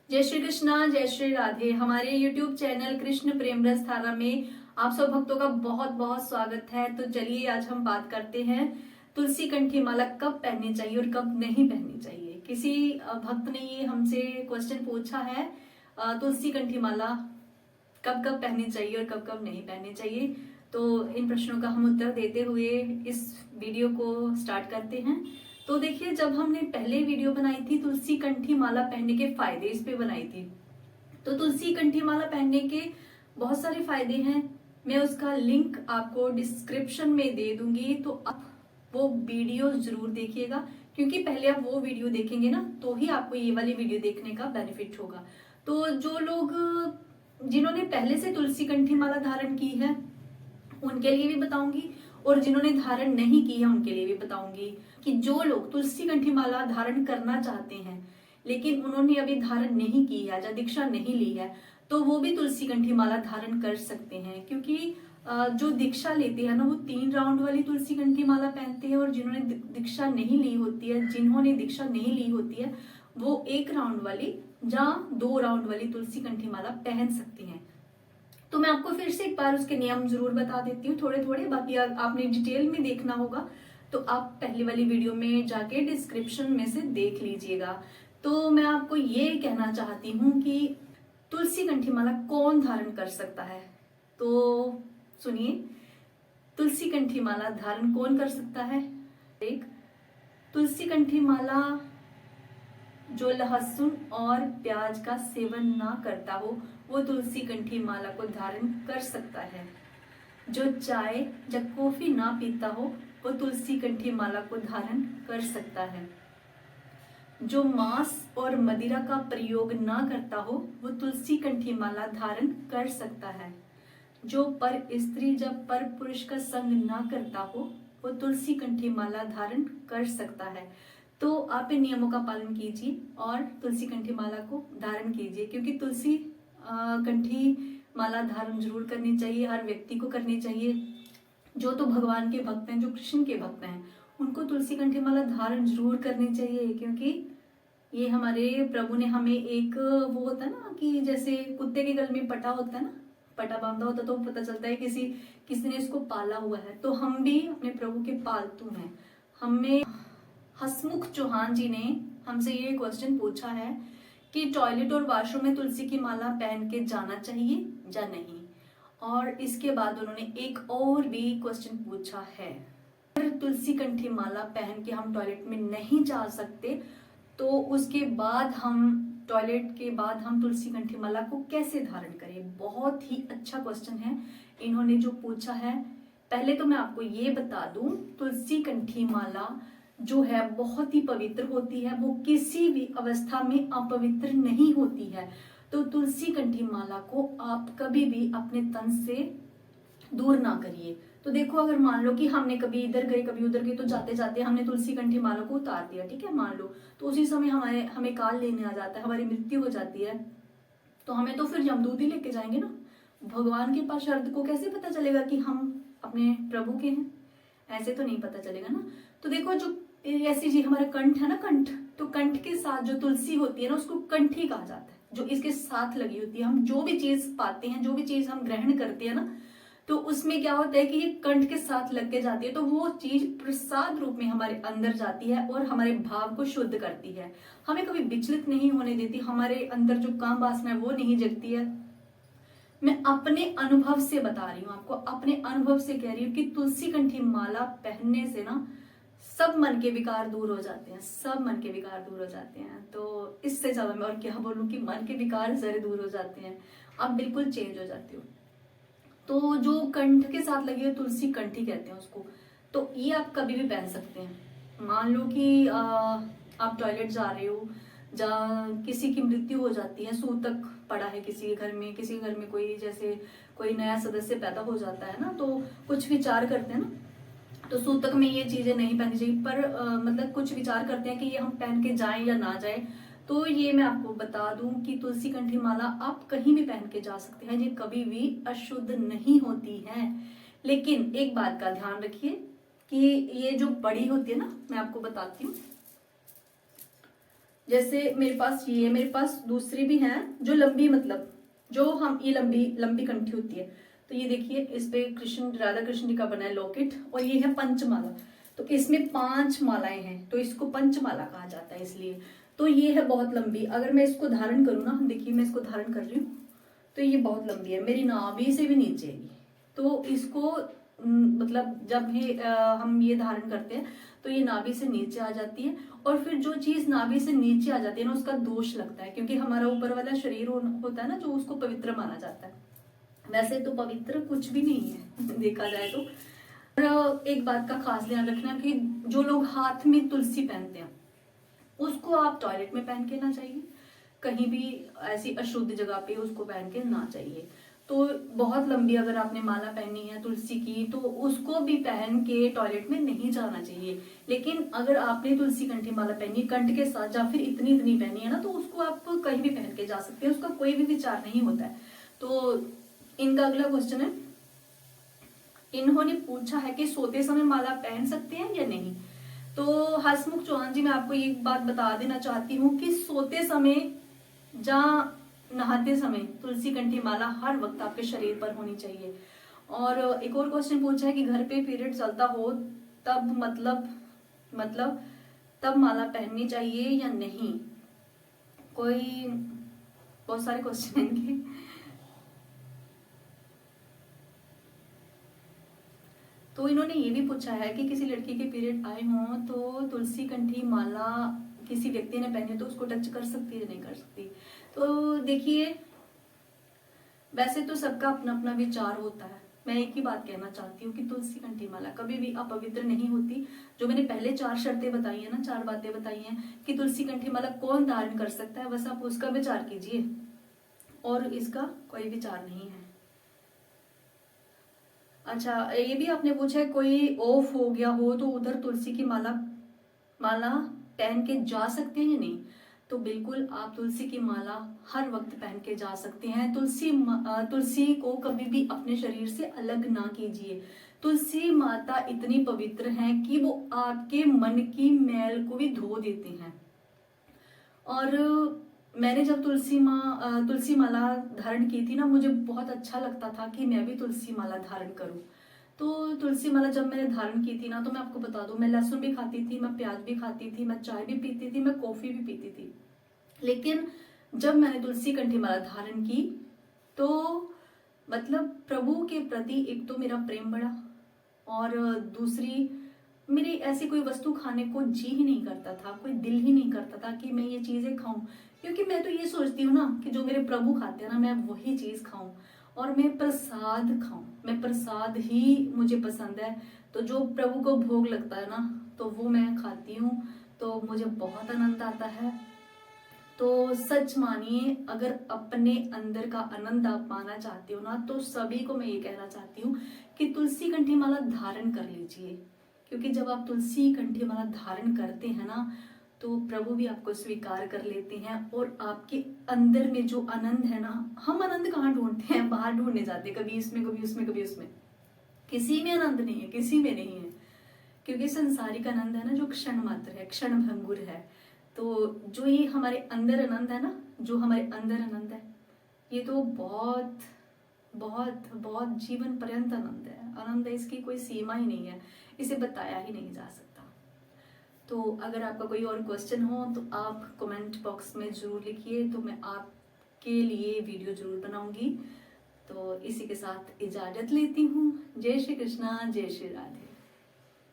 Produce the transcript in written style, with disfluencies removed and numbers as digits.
जय श्री कृष्णा, जय श्री राधे। हमारे YouTube चैनल कृष्ण प्रेम रस धारा में आप सब भक्तों का बहुत बहुत स्वागत है। तो चलिए आज हम बात करते हैं तुलसी कंठी माला कब पहननी चाहिए और कब नहीं पहननी चाहिए। किसी भक्त ने ये हमसे क्वेश्चन पूछा है, तुलसी कंठी माला कब कब पहननी चाहिए और कब कब नहीं पहननी चाहिए। तो इन प्रश्नों का हम उत्तर देते हुए इस वीडियो को स्टार्ट करते हैं। तो देखिए, जब हमने पहले वीडियो बनाई थी तुलसी कंठी माला पहनने के फायदे, इस पे बनाई थी। तो तुलसी कंठी माला पहनने के बहुत सारे फायदे हैं। मैं उसका लिंक आपको डिस्क्रिप्शन में दे दूंगी, तो आप वो वीडियो जरूर देखिएगा, क्योंकि पहले आप वो वीडियो देखेंगे ना तो ही आपको ये वाली वीडियो देखने का बेनिफिट होगा। तो जो लोग जिन्होंने पहले से तुलसी कंठी माला धारण की है उनके लिए भी बताऊंगी, और जिन्होंने धारण नहीं की है उनके लिए भी बताऊंगी कि जो लोग तुलसी कंठी माला धारण करना चाहते हैं लेकिन उन्होंने अभी धारण नहीं की है या दीक्षा नहीं ली है, तो वो भी तुलसी कंठी माला धारण कर सकते हैं। क्योंकि जो दीक्षा लेते हैं ना वो 3 राउंड वाली तुलसी कंठी माला पहनते हैं, और जिन्होंने दीक्षा नहीं ली होती है, जिन्होंने दीक्षा नहीं ली होती है वो 1 राउंड वाली या 2 राउंड वाली तुलसी कंठी माला पहन सकते हैं। तो मैं आपको फिर से एक बार उसके नियम जरूर बता देती हूँ थोड़े थोड़े, बाकी आपने डिटेल में देखना होगा तो आप पहली वाली वीडियो में जाके डिस्क्रिप्शन में से देख लीजिएगा। तो मैं आपको ये कहना चाहती हूँ कि तुलसी कंठी माला कौन धारण कर सकता है। तो सुनिए, तुलसी कंठी माला धारण कौन कर सकता है। एक, तुलसी कंठी माला जो लहसुन और प्याज का सेवन ना करता हो वो तुलसी कंठी माला को धारण कर सकता है। जो चाय या कॉफी ना पीता हो वो तुलसी कंठी माला को धारण कर सकता है। जो मांस और मदिरा का प्रयोग ना करता हो वो तुलसी कंठी माला धारण कर सकता है। जो पर स्त्री या पर पुरुष का संग ना करता हो वो तुलसी कंठी माला धारण कर सकता है। तो आप इन नियमों का पालन कीजिए और तुलसी कंठी माला को धारण कीजिए, क्योंकि तुलसी कंठी माला धारण जरूर करनी चाहिए, हर व्यक्ति को करनी चाहिए। जो तो भगवान के भक्त हैं, जो कृष्ण के भक्त हैं, उनको तुलसी कंठी माला धारण जरूर करनी चाहिए, क्योंकि ये हमारे प्रभु ने हमें एक वो होता है ना कि जैसे कुत्ते के गल में पटा होता है ना, पटा बांधा होता तो पता चलता है किसी ने इसको पाला हुआ है। तो हम भी अपने प्रभु के पालतू हैं। हमें हसमुख चौहान जी ने हमसे ये क्वेश्चन पूछा है कि टॉयलेट और वॉशरूम में तुलसी की माला पहन के जाना चाहिए या नहीं, और इसके बाद उन्होंने एक और भी क्वेश्चन पूछा है, अगर तुलसी कंठी माला पहन के हम टॉयलेट में नहीं जा सकते तो उसके बाद टॉयलेट के बाद हम तुलसी कंठी माला को कैसे धारण करें। बहुत ही अच्छा क्वेश्चन है इन्होंने जो पूछा है। पहले तो मैं आपको ये बता दूं, तुलसी कंठी माला जो है बहुत ही पवित्र होती है, वो किसी भी अवस्था में अपवित्र नहीं होती है। तो तुलसी कंठी माला को आप कभी भी अपने तन से दूर ना करिए। तो देखो, अगर मान लो कि हमने कभी इधर गए कभी उधर गए, तो जाते जाते हमने तुलसी कंठी माला को उतार दिया, ठीक है, मान लो, तो उसी समय हमें काल लेने आ जाता है, हमारी मृत्यु हो जाती है, तो हमें तो फिर यमदूत ही लेके जाएंगे ना। भगवान के पास शर्त को कैसे पता चलेगा कि हम अपने प्रभु के हैं, ऐसे तो नहीं पता चलेगा ना। तो देखो, जो ऐसी जी हमारा कंठ है ना, कंठ, तो कंठ के साथ जो तुलसी होती है ना उसको कंठी कहा जाता है, जो इसके साथ लगी होती है। हम जो भी चीज पाते हैं, जो भी चीज हम ग्रहण करते हैं ना, तो उसमें क्या होता है कि ये कंठ के साथ लग के जाती है, तो वो चीज प्रसाद रूप में हमारे अंदर जाती है और हमारे भाव को शुद्ध करती है, हमें कभी विचलित नहीं होने देती, हमारे अंदर जो काम वासना है वो नहीं जगती है। मैं अपने अनुभव से बता रही हूँ आपको, अपने अनुभव से कह रही हूँ कि तुलसी कंठी माला पहनने से ना सब मन के विकार दूर हो जाते हैं, सब मन के विकार दूर हो जाते हैं। तो इससे ज्यादा मैं और क्या बोलूं कि मन के विकार जरे दूर हो जाते हैं, आप बिल्कुल चेंज हो जाते हो। तो जो कंठ के साथ लगी है तुलसी कंठी कहते हैं उसको, तो ये आप कभी भी पहन सकते हैं। मान लो कि आप टॉयलेट जा रहे हो, जहाँ किसी की मृत्यु हो जाती है, सूतक पड़ा है किसी के घर में, किसी के घर में कोई जैसे कोई नया सदस्य पैदा हो जाता है ना, तो कुछ विचार करते हैं ना, तो सूतक में ये चीजें नहीं पहननी चाहिए, पर मतलब कुछ विचार करते हैं कि ये हम पहन के जाएं या ना जाएं। तो ये मैं आपको बता दूं कि तुलसी कंठी माला आप कहीं भी पहन के जा सकते हैं, ये कभी भी अशुद्ध नहीं होती है। लेकिन एक बात का ध्यान रखिए कि ये जो बड़ी होती है ना, मैं आपको बताती हूँ, जैसे मेरे पास ये है, मेरे पास दूसरी भी है जो लंबी, मतलब जो हम ये लंबी लंबी कंठी होती है। तो ये देखिए, इस पे कृष्ण, राधा कृष्ण जी का बना है लॉकेट, और ये है पंचमाला। तो इसमें 5 मालाएं हैं, तो इसको पंचमाला कहा जाता है इसलिए। तो ये है बहुत लंबी। अगर मैं इसको धारण करूँ ना, देखिए मैं इसको धारण कर रही हूँ, तो ये बहुत लंबी है, मेरी नाभि से भी नीचे है ये। तो इसको मतलब जब भी हम ये धारण करते हैं तो ये नाभि से नीचे आ जाती है। और फिर जो चीज नाभि से नीचे आ जाती है ना, उसका दोष लगता है, क्योंकि हमारा ऊपर वाला शरीर होता है ना, जो उसको पवित्र माना जाता है। वैसे तो पवित्र कुछ भी नहीं है देखा जाए तो। और एक बात का खास ध्यान रखना कि जो लोग हाथ में तुलसी पहनते हैं, उसको आप टॉयलेट में पहन के ना चाहिए, कहीं भी ऐसी अशुद्ध जगह पे उसको पहन के ना चाहिए। तो बहुत लंबी अगर आपने माला पहनी है तुलसी की, तो उसको भी पहन के टॉयलेट में नहीं जाना चाहिए। लेकिन अगर आपने तुलसी कंठी माला पहनी कंठ के साथ, या फिर इतनी इतनी पहनी है ना, तो उसको आप कहीं भी पहन के जा सकते हैं, उसका कोई भी विचार नहीं होता है। तो इनका अगला क्वेश्चन है, इन्होंने पूछा है कि सोते समय माला पहन सकते हैं या नहीं। तो हसमुख चौहान जी, मैं आपको एक बात बता देना चाहती हूँ कि सोते समय जहाँ नहाते समय तुलसी कंठी माला हर वक्त आपके शरीर पर होनी चाहिए। और एक और क्वेश्चन पूछा है कि घर पे पीरियड चलता हो तब मतलब तब माला पहननी चाहिए या नहीं। कोई बहुत सारे क्वेश्चन हैं इनके। तो इन्होंने ये भी पूछा है कि किसी लड़की के पीरियड आए हों तो तुलसी कंठी माला किसी व्यक्ति ने पहने तो उसको टच कर सकती है या नहीं कर सकती। तो देखिए, वैसे तो सबका अपना अपना विचार होता है। मैं एक ही बात कहना चाहती हूँ कि तुलसी कंठी माला कभी भी अपवित्र नहीं होती। जो मैंने पहले 4 शर्तें बताई है ना, 4 बातें बताई हैं कि तुलसी कंठी माला कौन धारण कर सकता है, बस आप उसका विचार कीजिए, और इसका कोई विचार नहीं है। अच्छा, ये भी आपने पूछा है कोई ऑफ हो गया हो तो उधर तुलसी की माला माला पहन के जा सकते हैं या नहीं। तो बिल्कुल आप तुलसी की माला हर वक्त पहन के जा सकते हैं। तुलसी को कभी भी अपने शरीर से अलग ना कीजिए। तुलसी माता इतनी पवित्र हैं कि वो आपके मन की मैल को भी धो देते हैं। और मैंने जब तुलसी माला धारण की थी ना, मुझे बहुत अच्छा लगता था कि मैं भी तुलसी माला धारण करूं। तो तुलसी माला जब मैंने धारण की थी ना, तो मैं आपको बता दूं, मैं लहसुन भी खाती थी, मैं प्याज भी खाती थी, मैं चाय भी पीती थी, मैं कॉफी भी पीती थी। लेकिन जब मैंने तुलसी कंठी माला धारण की, तो मतलब प्रभु के प्रति एक तो मेरा प्रेम बढ़ा, और दूसरी मेरी ऐसी कोई वस्तु खाने को जी ही नहीं करता था, कोई दिल ही नहीं करता था कि मैं ये चीजें खाऊं। क्योंकि मैं तो ये सोचती हूँ ना कि जो मेरे प्रभु खाते हैं ना, मैं वही चीज खाऊं, और मैं प्रसाद खाऊं। मैं प्रसाद ही मुझे पसंद है। तो जो प्रभु को भोग लगता है ना, तो वो मैं खाती हूँ, तो मुझे बहुत आनंद आता है। तो सच मानिए, अगर अपने अंदर का आनंद आप पाना चाहते हो ना, तो सभी को मैं ये कहना चाहती हूँ कि तुलसी कंठी माला धारण कर लीजिए। क्योंकि जब आप तुलसी कंठी माला धारण करते हैं ना, तो प्रभु भी आपको स्वीकार कर लेते हैं, और आपके अंदर में जो आनंद है ना, हम आनंद कहाँ ढूंढते हैं, बाहर ढूंढने जाते, कभी इसमें कभी उसमें कभी उसमें। किसी में आनंद नहीं है, किसी में नहीं है। क्योंकि संसारिक आनंद है ना, जो क्षण मात्र है, क्षण भंगुर है। तो जो ये हमारे अंदर आनंद है ना, जो हमारे अंदर आनंद है, ये तो बहुत बहुत बहुत जीवन पर्यंत आनंद है। आनंद है, इसकी कोई सीमा ही नहीं है, इसे बताया ही नहीं जा सकता। तो अगर आपका कोई और क्वेश्चन हो तो आप कमेंट बॉक्स में ज़रूर लिखिए, तो मैं आपके लिए वीडियो ज़रूर बनाऊंगी। तो इसी के साथ इजाज़त लेती हूँ। जय श्री कृष्णा, जय श्री राधे।